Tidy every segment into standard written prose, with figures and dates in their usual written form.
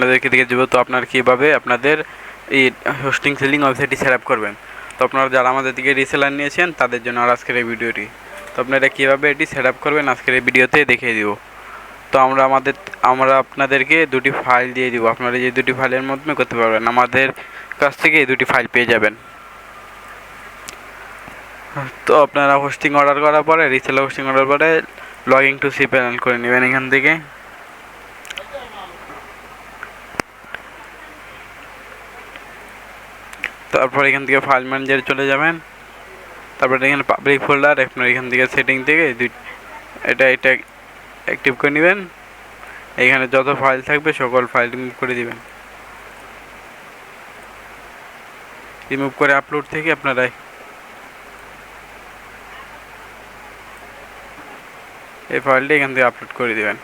আপনাদেরকে দেখে দেবো তো আপনারা কীভাবে আপনাদের এই হোস্টিং সেলিং ওয়েবসাইটটি সেট আপ করবেন। তো আপনারা যারা আমাদের দিকে রিসেলার নিয়েছেন তাদের জন্য আর আজকের এই ভিডিওটি। তো আপনারা কীভাবে এটি সেট আপ করবেন আজকের এই ভিডিওতে দেখিয়ে দিব। তো আমরা আপনাদেরকে দুটি ফাইল দিয়ে দিব, আপনারা যে দুটি ফাইলের মাধ্যমে করতে পারবেন, আমাদের কাছ থেকে এই দুটি ফাইল পেয়ে যাবেন। তো আপনারা হোস্টিং অর্ডার করার পরে রিসেলার হোস্টিং অর্ডার পরে লগইন টু cPanel করে নেবেন এখান থেকে। তারপর এখান থেকে ফাইল ম্যানেজারে চলে যাবেন। তারপরে এখানে পাবলিক ফোল্ডার, আপনার এখান থেকে সেটিং থেকে এটা অ্যাক্টিভ করে নেবেন। এখানে যত ফাইল থাকবে সকল ফাইল রিমুভ করে দিবেন। রিমুভ করে আপলোড থেকে আপনারা এই ফাইলটি এখান থেকে আপলোড করে দিবেন।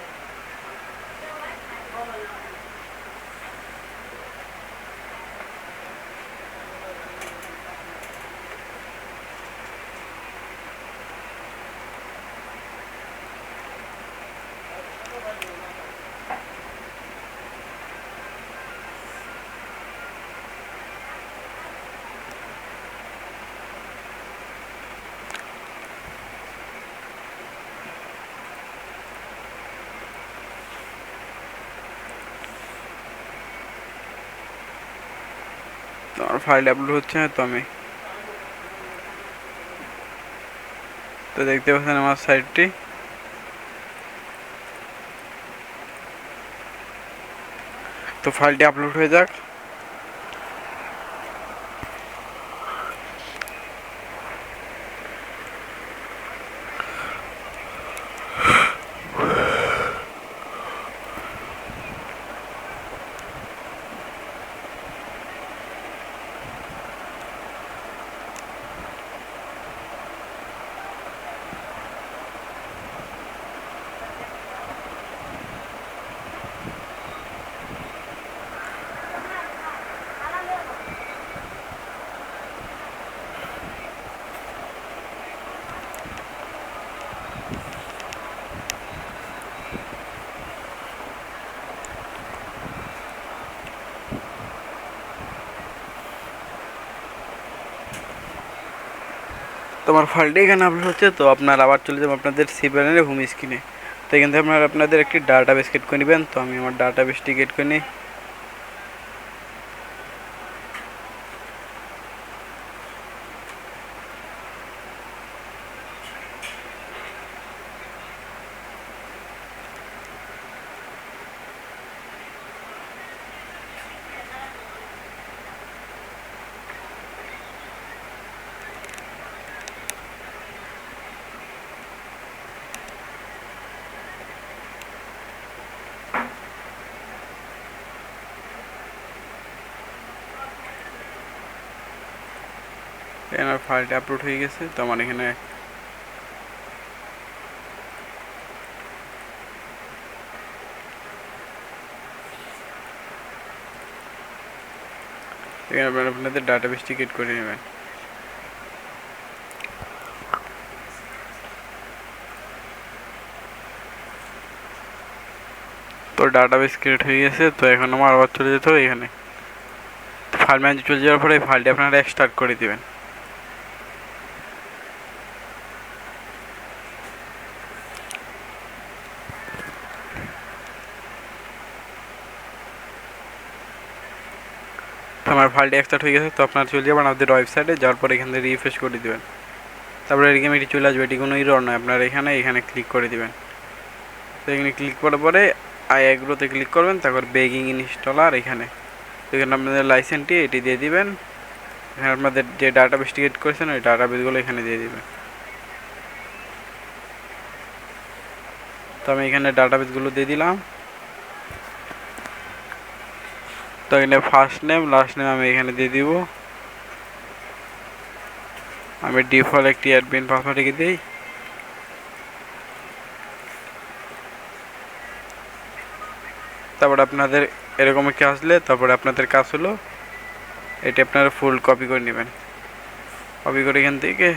আমার ফাইল আপলোড হচ্ছে, তো দেখতে পাচ্ছেন আমার সাইটটি। তো ফাইলটি আপলোড হয়ে যাক। তোমার ফাইলটি এখানে আপলোড হচ্ছে। তো আপনার আবার চলে যাবো আপনাদের cPanel হোম স্ক্রিনে। তো এখান থেকে আপনাদের একটি ডাটাবেস ক্রিয়েট করে নেবেন। তো আমি আমার ডাটাবেসটি ক্রিয়েট করে নিই। এখানে ফাইলটা আপলোড হয়ে গেছে। তো আমার এখানে আপনাদের ডাটাবেসটি ক্রিয়েট করে নেবেন। তো ডাটাবেস ক্রিয়েট হয়ে গেছে। তো এখন আমার আবার চলে যেতে হবে এখানে। ফাইল ম্যানেজার চলে যাওয়ার পরে এই ফাইলটি আপনারা এক্সট্রাক্ট করে দিবেন। আমার ফাইলটি এক্সট্রাক্ট হয়ে গেছে। তো আপনারা চলে যাবেন আপনাদের ওয়েবসাইটে, যাওয়ার পরে এখান থেকে রিফ্রেশ করে দিবেন। তারপরে এরকম এটি চলে আসবে, এটি কোনো ইরর নয়। আপনারা এখানে ক্লিক করে দিবেন। তো এখানে ক্লিক করার পরে আই এগ্রোতে ক্লিক করবেন, তারপর বেগিং ইনস্টলার এখানে আপনাদের লাইসেন্সটি এটি দিয়ে দিবেন। এখানে আপনাদের যে ডাটাবেস ক্রিয়েট করেছেন ওই ডাটাবেসগুলো এখানে দিয়ে দিবেন। তো আমি এখানে ডাটাবেসগুলো দিয়ে দিলাম। তো এখানে ফার্স্ট নেম লাস্ট নেম আমি এখানে দিয়ে দিব। আমি ডিফল্ট একটি অ্যাডমিন পাসওয়ার্ড রেখে দিই। তারপর আপনাদের এরকম একটি আসলে তারপরে আপনাদের কাজ হলো এটি আপনারা ফুল কপি করে নেবেন। কপি করে এখান থেকে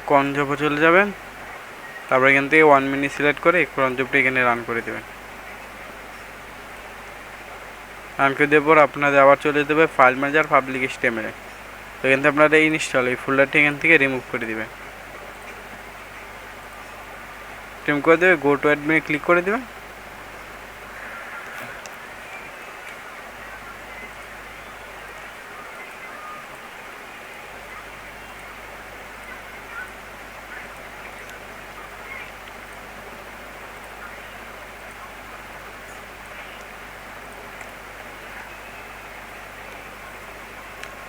কর্ন জবে চলে যাবেন। তারপর এখান থেকে 1 মিনিট সিলেক্ট করে ক্রন জবটি এখানে রান করে দেবেন। রান করে দেওয়ার পর আপনাদের আবার চলে যেতে হবে ফাইল ম্যানেজার পাবলিক HTML। তো এখান থেকে আপনারা ইনস্টল এই ফোল্ডারটি এখান থেকে রিমুভ করে দেবেন। রিমুভ করে দেবে, গো টু অ্যাডমিনে ক্লিক করে দেবেন।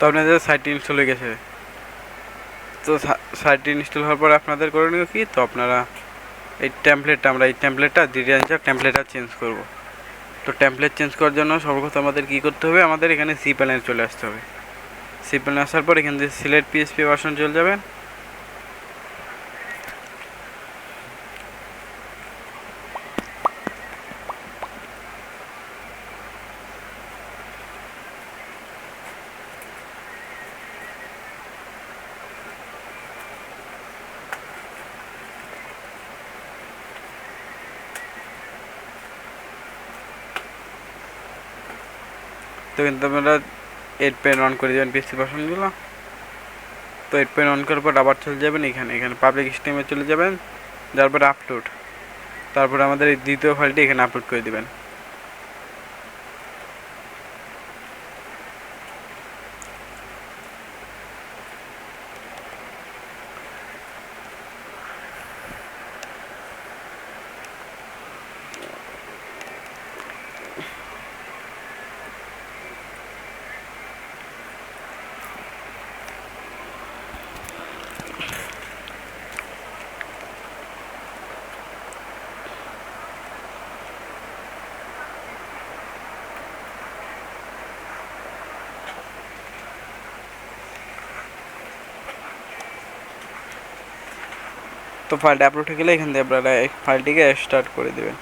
তো আপনাদের সাইটটি ইনস্টল হয়ে গেছে। তো সাইটটি ইনস্টল হওয়ার পর আপনাদের করণীয় কি, তো আপনারা এই টেমপ্লেটটা ডিজাইনটা টেমপ্লেটটা চেঞ্জ করব। তো টেমপ্লেট চেঞ্জ করার জন্য সর্বপ্রথম আমাদের কী করতে হবে, আমাদের এখানে সি প্যানেলে চলে আসতে হবে। সি প্যানেলে আসার পর এখান থেকে সিলেক্ট PHP ভার্সন চলে যাবেন। তো কিন্তু আপনারা 8 অন করে দেবেন PHP ভার্সনগুলো। তো 8 অন করার পর আবার চলে যাবেন এখানে পাবলিক HTML চলে যাবেন, তারপরে আপলোড, তারপরে আমাদের এই দ্বিতীয় ফাইলটি এখানে আপলোড করে দেবেন। তো ফাইলটা আপলোড হয়ে গেলে এখান থেকে আপনারা এই ফাইলটিকে স্টার্ট করে দেবেন।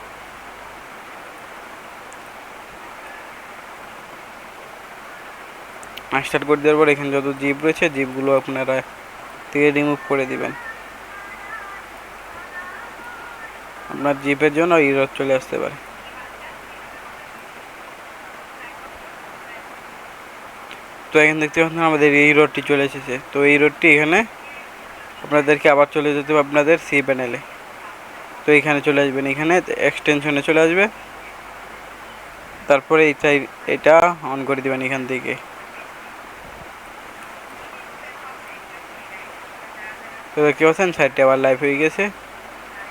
স্টার্ট করে দেওয়ার পর এখানে যত জিপ রয়েছে জিপগুলো আপনারা থেকে রিমুভ করে দিবেন। আপনার জিপের জন্য এরর চলে আসতে পারে। তো এখানে দেখতে পাচ্ছেন আমাদের এই রোডটি চলে এসেছে। তো এই রোডটি এখানে আপনাদেরকে আবার চলে যেতে হবে আপনাদের সি প্যানেলে। তো এখানে চলে আসবেন, এখানে এক্সটেনশনে চলে আসবে, তারপরে এটা অন করে দেবেন এখান থেকে। তো দেখতে পাচ্ছেন সাইটটি আবার লাইভ হয়ে গেছে।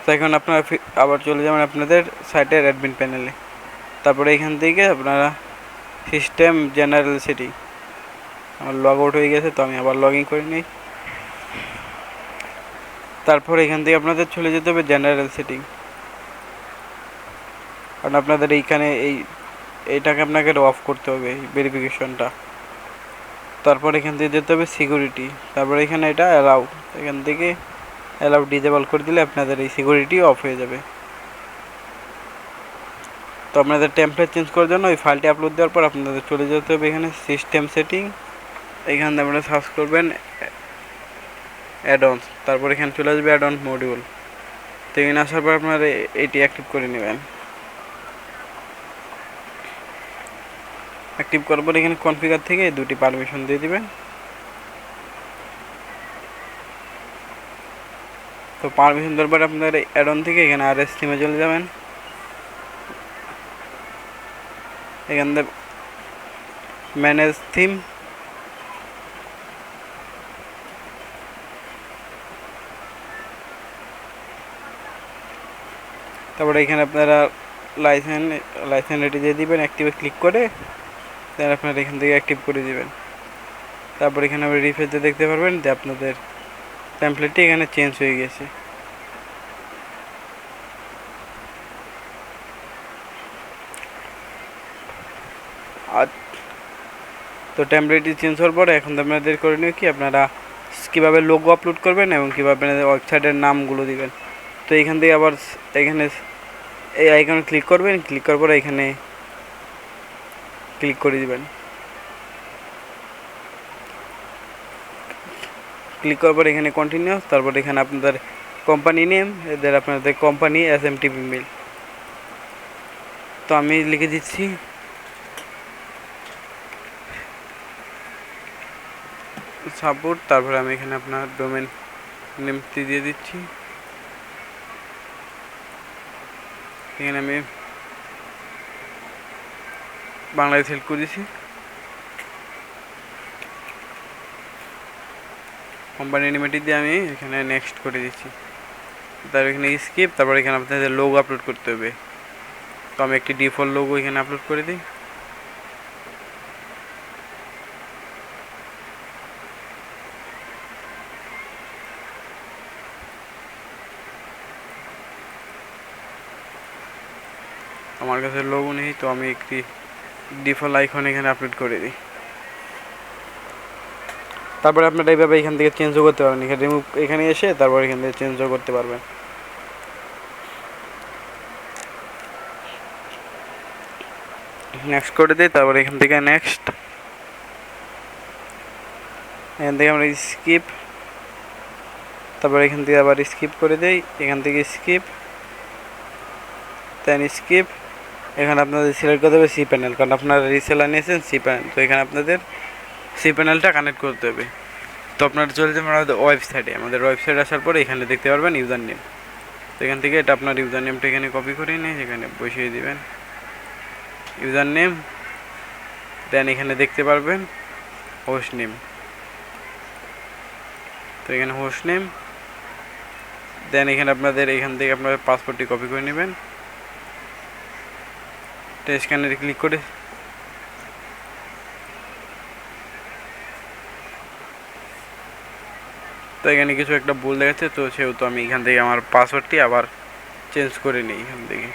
তো এখন আপনারা আবার চলে যাবেন আপনাদের সাইটের অ্যাডমিন প্যানেলে। তারপরে এখান থেকে আপনারা সিস্টেম জেনারেল সেটিং, আমার লগ আউট হয়ে গেছে তো আমি আবার লগ ইন করে নিই। তারপর এখান থেকে আপনাদের চলে যেতে হবে জেনারেল সেটিং, কারণ আপনাদের এইখানে এইটাকে আপনাকে অফ করতে হবে এই ভেরিফিকেশনটা। তারপর এখান থেকে যেতে হবে সিকিউরিটি, তারপর এখানে এটা অ্যালাউ, এখান থেকে অ্যালাউ ডিজেবল করে দিলে আপনাদের এই সিকিউরিটি অফ হয়ে যাবে। তো আপনাদের টেমপ্লেট চেঞ্জ করার জন্য ওই ফাইলটি আপলোড দেওয়ার পর আপনাদের চলে যেতে হবে এখানে সিস্টেম সেটিং, এখান থেকে আপনারা সার্চ করবেন অ্যাডঅনস, তারপর এখানে চলে আসবে অ্যাডঅন মডিউল। তো এখানে আসার পর আপনারা এটি অ্যাক্টিভ করে নেবেন। অ্যাক্টিভ করার পর এখানে কনফিগার থেকে দুটি পারমিশন দিয়ে দিবেন। তো পারমিশন দেওয়ার পর আপনার অ্যাডন থেকে এখানে RS থিমে চলে যাবেন। এখান থেকে ম্যানেজ থিম, তারপরে এখানে আপনারা লাইসেন্স এটি দিয়ে দিবেন, অ্যাক্টিভে ক্লিক করে দেন আপনারা এখান থেকে অ্যাক্টিভ করে দিবেন। তারপর এখানে আপনি রিফ্রেশে দেখতে পারবেন যে আপনাদের টেমপ্লেটটি এখানে চেঞ্জ হয়ে গেছে। আর তো টেমপ্লেটটি চেঞ্জ হওয়ার পরে এখন আপনাদের করণীয় কি, আপনারা কীভাবে লোগো আপলোড করবেন এবং কীভাবে আপনাদের ওয়েবসাইটের নামগুলো দিবেন। তো এইখান থেকে আবার এখানে এই আইকনে ক্লিক করবেন, ক্লিক করার পরে এখানে ক্লিক করে দিবেন। ক্লিক করার পর এখানে কন্টিনিউ, তারপর এখানে আপনাদের কোম্পানি নেম, এদের আপনাদের কোম্পানি SMTP মেল। তো আমি লিখে দিচ্ছি সাপোর্ট, তারপরে আমি এখানে আপনার ডোমেন নেমটি দিয়ে দিচ্ছি। এখানে আমি বাংলায় সিলেক্ট করেছি, কোম্পানি লিমিটেড দিয়ে আমি এখানে নেক্সট করে দিচ্ছি। তারপর এখানে স্কিপ, তারপর এখানে আপনাদের লোগো আপলোড করতে হবে। তো আমি একটি ডিফল্ট লোগো এখানে আপলোড করে দিই। আমার কাছে লোগো নেই, তো আমি একটি ডিফল্ট আইকন এখানে আপলোড করে দিই। তারপরে আপনারা এইভাবে এখান থেকে চেঞ্জও করতে পারবেন, এখানে রিমুভ এখানে এসে তারপর এখান থেকে চেঞ্জও করতে পারবেন। নেক্সট করে দিই, তারপর এখান থেকে নেক্সট, এখান থেকে আমরা স্কিপ, তারপর এখান থেকে আবার স্কিপ করে দিই, এখান থেকে স্কিপ, দেন স্কিপ। এখানে আপনাদের সিলেক্ট করতে হবে সি প্যানেল, কারণ আপনারা রিসেলার নিয়েছেন সি প্যানেল, তো এখানে আপনাদের সি প্যানেলটা কানেক্ট করতে হবে। তো আপনারা চলে যাবেন আমাদের ওয়েবসাইটে, আমাদের ওয়েবসাইট আসার পরে এখানে দেখতে পারবেন ইউজার নেম। তো এখান থেকে এটা আপনার ইউজার নেমটা এখানে কপি করে নিয়ে এখানে বসিয়ে দিবেন ইউজার নেম, দেন এখানে দেখতে পারবেন হোস্ট নেম। তো এখানে হোস্ট নেম, দেন এখানে আপনাদের এখান থেকে আপনাদের পাসওয়ার্ডটি কপি করে নেবেন, স্ক্যানারে ক্লিক করে তো এখানে কিছু একটা ভুল দেখাচ্ছে, তো সেহেতু আমি এখান থেকে আমার পাসওয়ার্ডটি আবার চেঞ্জ করে নিই এখান থেকে।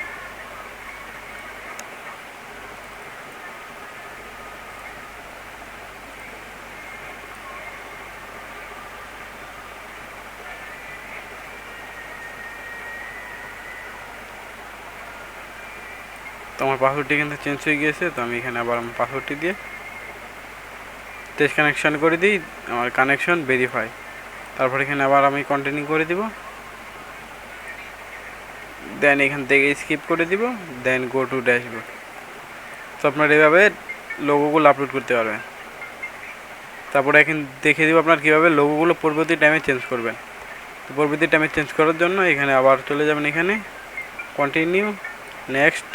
তো আমার পাসওয়ার্ডটি কিন্তু চেঞ্জ হয়ে গিয়েছে, তো আমি এখানে আবার আমার পাসওয়ার্ডটি দিয়ে টেস্ট কানেকশন করে দিই, আমার কানেকশন ভেরিফাই। তারপর এখানে আবার আমি কন্টিনিউ করে দিব, দেন এখান থেকে স্কিপ করে দিব, দেন গো টু ড্যাশবোর্ড। তো আপনারা এভাবে লোগোগুলো আপলোড করতে পারবেন। তারপরে এখন দেখিয়ে দিব আপনার কীভাবে লোগোগুলো পরবর্তী টাইমে চেঞ্জ করবেন। তো পরবর্তী টাইমে চেঞ্জ করার জন্য এখানে আবার চলে যাবেন, এখানে কন্টিনিউ, নেক্সট,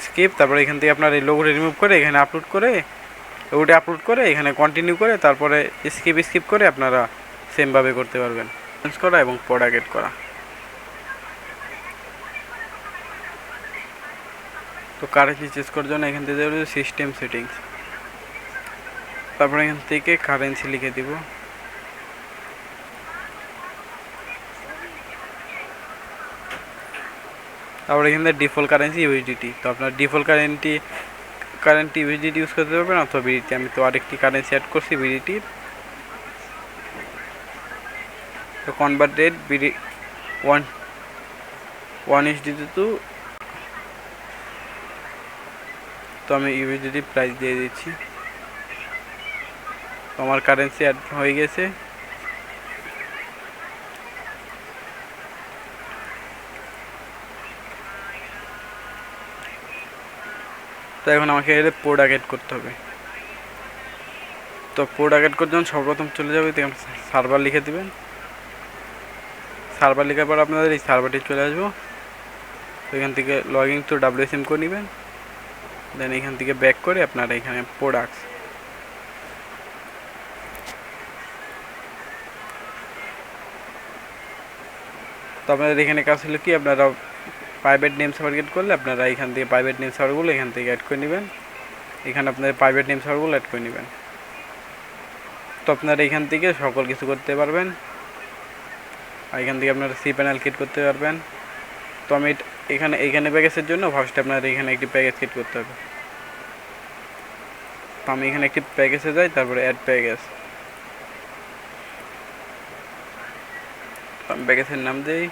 স্কিপ, তারপরে এখান থেকে আপনার এই লোগোটা রিমুভ করে এখানে আপলোড করে লোগোটা আপলোড করে এখানে কন্টিনিউ করে তারপরে স্কিপ করে আপনারা সেমভাবে করতে পারবেন, চেঞ্জ করা এবং প্রোডাক্ট করা। তো কারেন্সি চেঞ্জ করার জন্য এখান থেকে সিস্টেম সেটিংস, তারপরে এখান থেকে কারেন্সি লিখে দিব, তারপরে এখান থেকে ডিফল্ট কারেন্সি ইউএসডিটি। তো আপনার ডিফল্ট কারেন্ট ইউএসডিটি ইউজ করতে পারবেন অথবা বিডিটি। আমি তো আরেকটি কারেন্সি অ্যাড করছি বিডিটির। তো কনভার্ট রেট বিডি 1:1 তো আমি ইউএসডিটি প্রাইস দিয়ে দিচ্ছি। তো আমার কারেন্সি অ্যাড হয়ে গেছে। তো এখন আমাকে এর প্রোডাক্ট অ্যাড করতে হবে। তো প্রোডাক্ট অ্যাড করার জন্য সর্বপ্রথম চলে যাবে, সার্ভার লিখে দিবেন। সার্ভার লেখার পর আপনাদের এই সার্ভারটি চলে আসবো। তো এখান থেকে লগ ইন টু WSM করে নেবেন, দেন এখান থেকে ব্যাক করে আপনারা এখানে প্রোডাক্টস, তো আপনাদের এখানে কাজ হলো কি, আপনারা প্রাইভেট নেম সার্ভার গেট করলে আপনারা এখান থেকে প্রাইভেট নেম সার্ভারগুলো এখান থেকে অ্যাড করে নেবেন। এখানে আপনাদের প্রাইভেট নেম সার্ভারগুলো অ্যাড করে নেবেন। তো আপনারা এখান থেকে সকল কিছু করতে পারবেন। আর এখান থেকে আপনারা সি প্যানেল ক্রিয়েট করতে পারবেন। তো আমি এখানে প্যাকেজের জন্য ফার্স্টে আপনার এখানে একটি প্যাকেজ ক্রিয়েট করতে হবে। তো আমি এখানে একটি প্যাকেজে যাই, তারপরে অ্যাড প্যাকেজ, আমি প্যাকেজের নাম দিই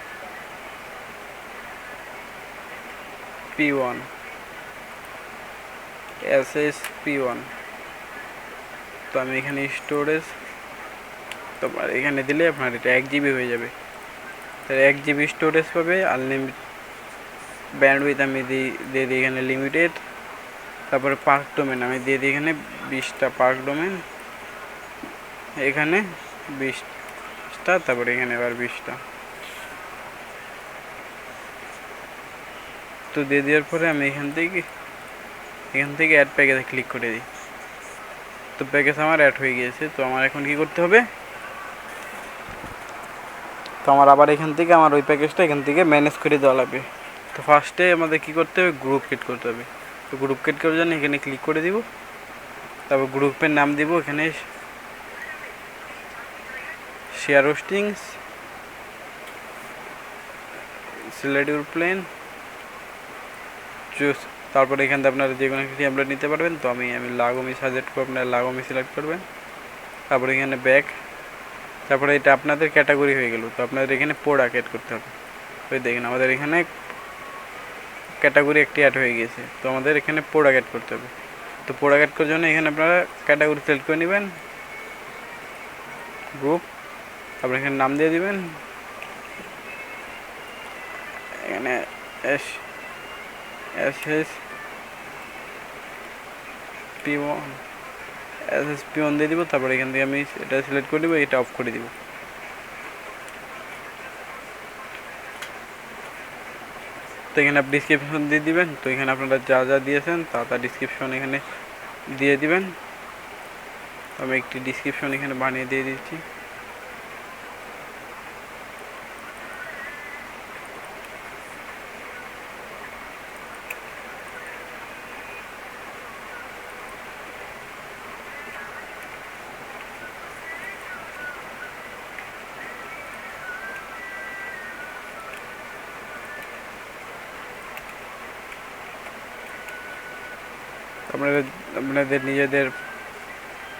P1 SSP1। তো আমি এখানে স্টোরেজ, তো এখানে দিলে আপনার এটা 1 GB হয়ে যাবে। তাহলে 1 GB স্টোরেজ পাবে, আনলিমিটেড ব্যান্ডউইথ আমি দিয়ে দিই এখানে লিমিটেড। তারপরে পার্ক ডোমেন আমি দিয়ে দিই এখানে 20টা পার্ক ডোমেন। এখানে 20টা, তারপরে এখানে আবার 20টা। তো দিয়ে দেওয়ার পরে আমি এখান থেকে অ্যাড প্যাকেজে ক্লিক করে দিই। তো প্যাকেজ আমার অ্যাড হয়ে গিয়েছে। তো আমার এখন কি করতে হবে, তো আমার আবার এখান থেকে আমার ওই প্যাকেজটা এখান থেকে ম্যানেজ করে দেওয়া লাগবে। তো ফার্স্টে আমাদের কী করতে হবে, গ্রুপ ক্রিয়েট করতে হবে। তো গ্রুপ ক্রিয়েট করার জন্য এখানে ক্লিক করে দিব, তারপর গ্রুপের নাম দিব এখানে share hostings, select your plan, choose. তারপরে এখান থেকে আপনারা যে কোনো একটি টেমপ্লেট নিতে পারবেন। তো আমি লাগোমি সাজেস্ট করব, আপনারা লাগোমি সিলেক্ট করবেন। তারপরে এখানে ব্যাক, তারপরে এটা আপনাদের ক্যাটাগরি হয়ে গেল। তো আপনাদের এখানে প্রোডাক্ট অ্যাড করতে হবে। ওই দেখেন আমাদের এখানে ক্যাটাগরি একটি অ্যাড হয়ে গেছে। তো আমাদের এখানে প্রোডাক্ট অ্যাড করতে হবে। তো প্রোডাক্ট অ্যাড করার জন্য এখানে আপনারা ক্যাটাগরি সিলেক্ট করে নেবেন, গ্রুপ, তারপরে এখানে নাম দিয়ে দিবেন, এখানে এস SSP1 দিয়ে দিব। তারপরে এখান থেকে আমি এটা সিলেক্ট করে দিব, এটা অফ করে দিব। তো এখানে আপনি ডিসক্রিপশন দিয়ে দিবেন। তো এখানে আপনারা যা যা দিয়েছেন তা ডিসক্রিপশন এখানে দিয়ে দিবেন। আমি একটি ডিসক্রিপশন এখানে বানিয়ে দিয়ে দিচ্ছি। আপনাদের নিজেদের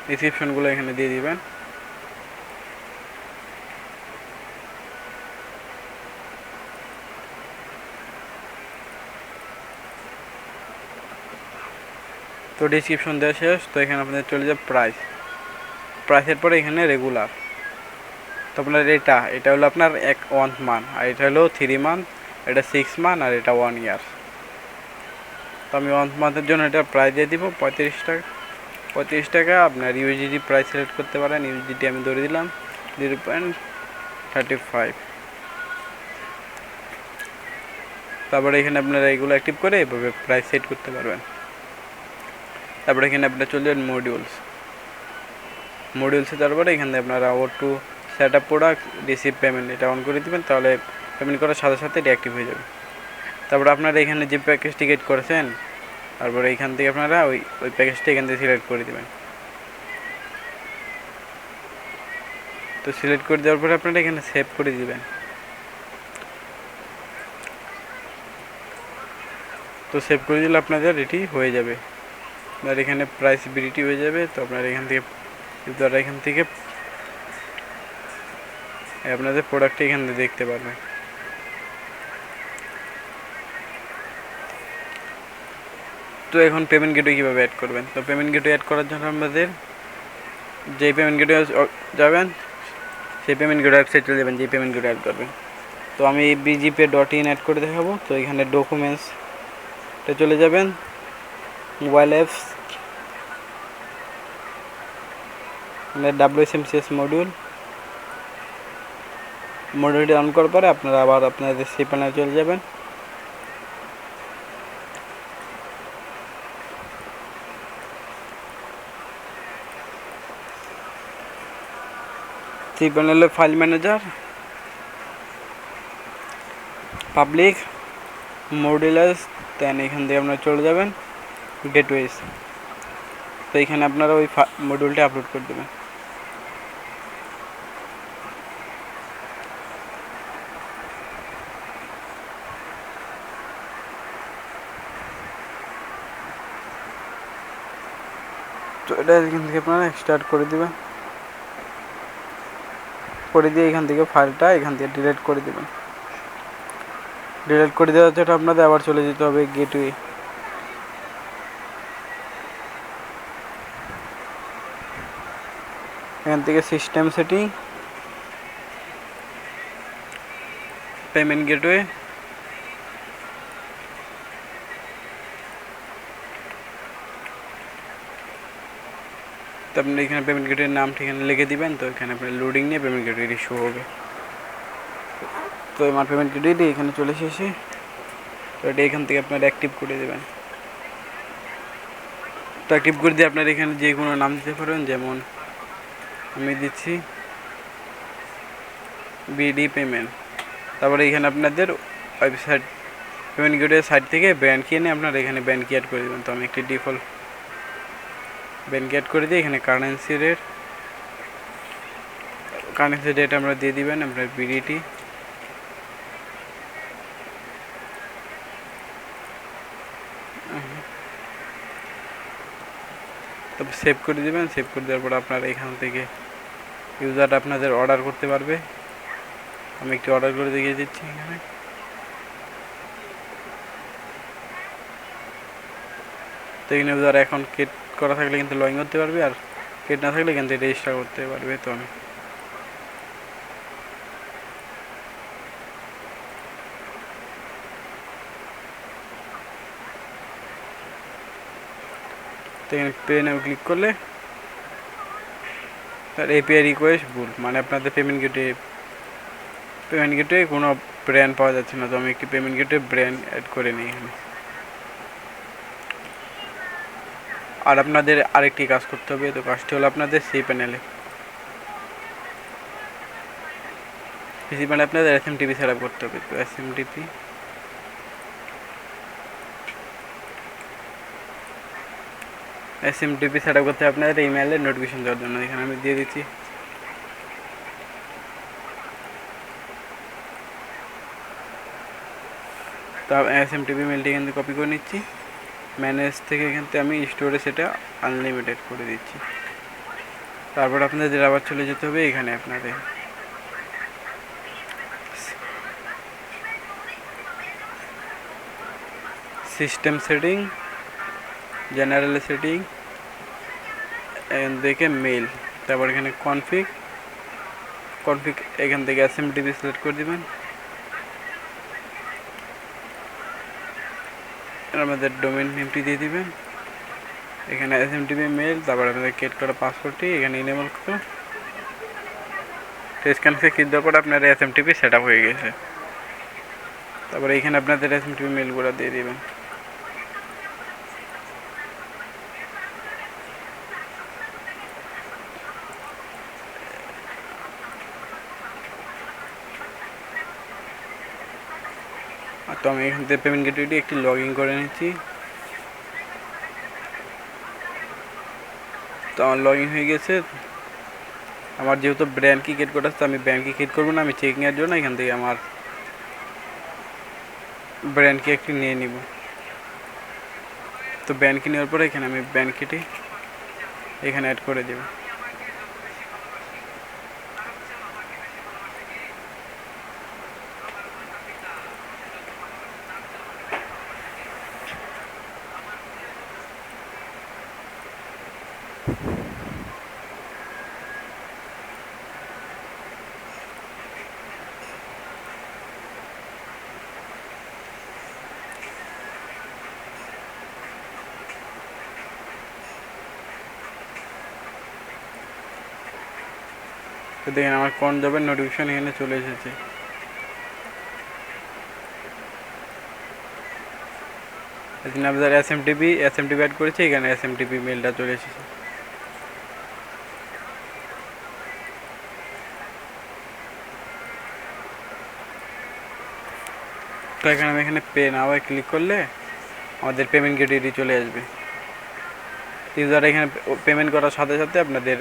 ডিসক্রিপশনগুলো এখানে দিয়ে দিবেন। তো ডিসক্রিপশন দেওয়া শেষ। তো এখানে আপনাদের চলে যাবে প্রাইসের পরে এখানে রেগুলার। তো আপনার এটা হলো আপনার 1 মান্থ, আর এটা হলো 3 মান্থ, এটা 6 মান্থ, আর এটা 1 ইয়ার। তো আমি 1 মান্থের জন্য এটা প্রাইস দিয়ে দিব 35 টাকা। আপনার ইউএসডি প্রাইস সিলেক্ট করতে পারেন। ইউএসডি আমি ধরে দিলাম 0.35। তারপরে এখানে আপনারা এগুলো অ্যাক্টিভ করে এভাবে প্রাইস সেট করতে পারবেন। তারপরে এখানে আপনারা চলে যাবেন মডিউলসে। তারপরে এখানে আপনারা to set up product receive payment এটা অন করে দেবেন, তাহলে পেমেন্ট করার সাথে সাথে এটা অ্যাক্টিভ হয়ে যাবে। তারপরে আপনারা এখানে যে প্যাকেজ টিকেট করেছেন, তারপরে এখান থেকে আপনারা ওই প্যাকেজটা এখান থেকে সিলেক্ট করে দেবেন। তো সিলেক্ট করে দেওয়ার পরে আপনারা এখানে সেভ করে দিবেন। তো সেভ করে দিলে আপনাদের এটি হয়ে যাবে, আপনার এখানে প্রাইসিবিলিটি হয়ে যাবে। তো আপনারা এখান থেকে আপনাদের প্রোডাক্টটা এখান থেকে দেখতে পারবেন। তো এখন পেমেন্ট গেটওয়ে কীভাবে অ্যাড করবেন। তো পেমেন্ট গেটওয়ে অ্যাড করার জন্য আমাদের যেই পেমেন্ট গেটওয়ে যাবেন সেই পেমেন্ট গেটওয়ে ওয়েবসাইট চলে যাবেন, যেই পেমেন্ট গেটওয়ে অ্যাড করবেন। তো আমি bgpay.in অ্যাড করে দেখাবো। তো এখানে ডকুমেন্টসটা চলে যাবেন, মোবাইল অ্যাপস, WSMCS মডিউলটি অন করার পরে আপনারা আবার আপনাদের সেই প্যানেলে চলে যাবেন। সেই প্যানেলে ফাইল ম্যানেজার, পাবলিক, মডিউলাস, দেন এখান থেকে আপনারা চলে যাবেন গেটওয়েজ। তো এখানে আপনারা ওই মডিউলটি আপলোড করে দেবেন। তো এটা এখান থেকে আপনারা স্টার্ট করে দেবেন, করে দিয়ে এখান থেকে ফাইলটা এখান থেকে ডিলিট করে দেবেন। ডিলিট করে দেওয়ার জন্য আপনাদের আবার চলে যেতে হবে গেটওয়ে। এখান থেকে সিস্টেম সেটিং, পেমেন্ট গেটওয়ে, তো আপনি এখানে পেমেন্ট গেটের নাম ঠিকানা লিখে দিবেন। তো এখানে আপনার লোডিং নিয়ে পেমেন্ট গেটওয়েটি শো হবে। তো আমার পেমেন্ট গেটওয়েটি এখানে চলে এসেছে। তো এটা এখান থেকে আপনারা অ্যাক্টিভ করে দেবেন। তো অ্যাক্টিভ করে দিয়ে আপনারা এখানে যে কোনো নাম দিতে পারেন, যেমন আমি দিচ্ছি বিডি পেমেন্ট। তারপরে এখানে আপনাদের ওয়েবসাইট পেমেন্ট গেটওয়ে সাইট থেকে ব্র্যান্ড কি এনে আপনারা এখানে ব্র্যান্ড কি অ্যাড করে দেবেন। তো আমি একটি ডিফল্ট ব্র্যান্ড কি অ্যাড করে দিই। এখানে কারেন্সি রেট আমরা দিয়ে দিবেন আপনার বিডিটি। তারপর সেভ করে দেবেন। সেভ করে দেওয়ার পর আপনারা এখান থেকে ইউজার আপনাদের অর্ডার করতে পারবে। আমি একটি অর্ডার করে দেখিয়ে দিচ্ছি এখানে। তো এখানে ইউজার অ্যাকাউন্ট ক্রিয়েট করা থাকলে কিন্তু লগ ইন করতে পারবে, আর ক্রিয়েট না থাকলে কিন্তু রেজিস্টার করতে পারবে। তো আমি তো এখানে পে নাও ক্লিক করলে তার এপিআই রিকোয়েস্ট ভুল, মানে আপনাদের পেমেন্ট গেটে কোনো ব্র্যান্ড পাওয়া যাচ্ছে না। তো আমি একটি পেমেন্ট গেটে ব্র্যান্ড অ্যাড করে নিই এখানে। আর আপনাদের আরেকটি কাজ করতে হবে। তো কাজটি হলো আপনাদের সি প্যানেলে আপনাদের এসএমটিপি সেট আপ করতে হবে। তো এসএমটিপি সেট আপ করতে আপনাদের ইমেইলে নোটিফিকেশন দেওয়ার জন্য এখানে আমি দিয়ে দিচ্ছি। তো এসএমটিপি মেলটি এখান থেকে কপি করে নিচ্ছি। ম্যানেজ থেকে এখান থেকে আমি স্টোরে সেটা আনলিমিটেড করে দিচ্ছি। তারপর আপনাদের আবার চলে যেতে হবে এখানে আপনাদের সিস্টেম সেটিং, জেনারেল সেটিং, দেখে মেল, তারপর এখানে কনফিগ এখান থেকে এসএমটিপি সিলেক্ট করে দেবেন। আমাদের ডোমেইন নেমটি দিয়ে দিবেন এখানে এসএমটিপি মেল, তারপর আপনাদের ক্রিয়েট করা পাসওয়ার্ডটি এখানে ইনেবল করতে টেস্ট কানেক্টে ক্লিক দেওয়ার পর আপনার এসএমটিপি সেট আপ হয়ে গেছে। তারপরে এখানে আপনাদের এসএমটিপি মেলগুলো দিয়ে দিবেন। তো আমি এখান থেকে পেমেন্ট গেটওয়েটি একটি লগ ইন করে নিচ্ছি। তো আমার লগ ইন হয়ে গেছে। আমার যেহেতু ব্র্যান্ড কি ক্রিয়েট করা আছে, আমি ব্র্যান্ড কি ক্রিয়েট করবো না, আমি চেকিংয়ের জন্য এখান থেকে আমার ব্র্যান্ড কি একটি নিয়ে নিব। তো ব্র্যান্ড কি নেওয়ার পরে এখানে আমি ব্র্যান্ড কিটি এখানে অ্যাড করে দেব। তো দেখেন আমার কোন জবের নোটিফিকেশন এখানে চলে এসেছে। এখানে আপনাদের এসএমটিপি অ্যাড করেছে, এখানে এসএমটিপি মেলটা চলে এসেছে। তো এখানে আমি পে নাও ক্লিক করলে আমাদের পেমেন্ট গেটওয়েটি চলে আসবে। ইউজার এখানে পেমেন্ট করার সাথে সাথে আপনাদের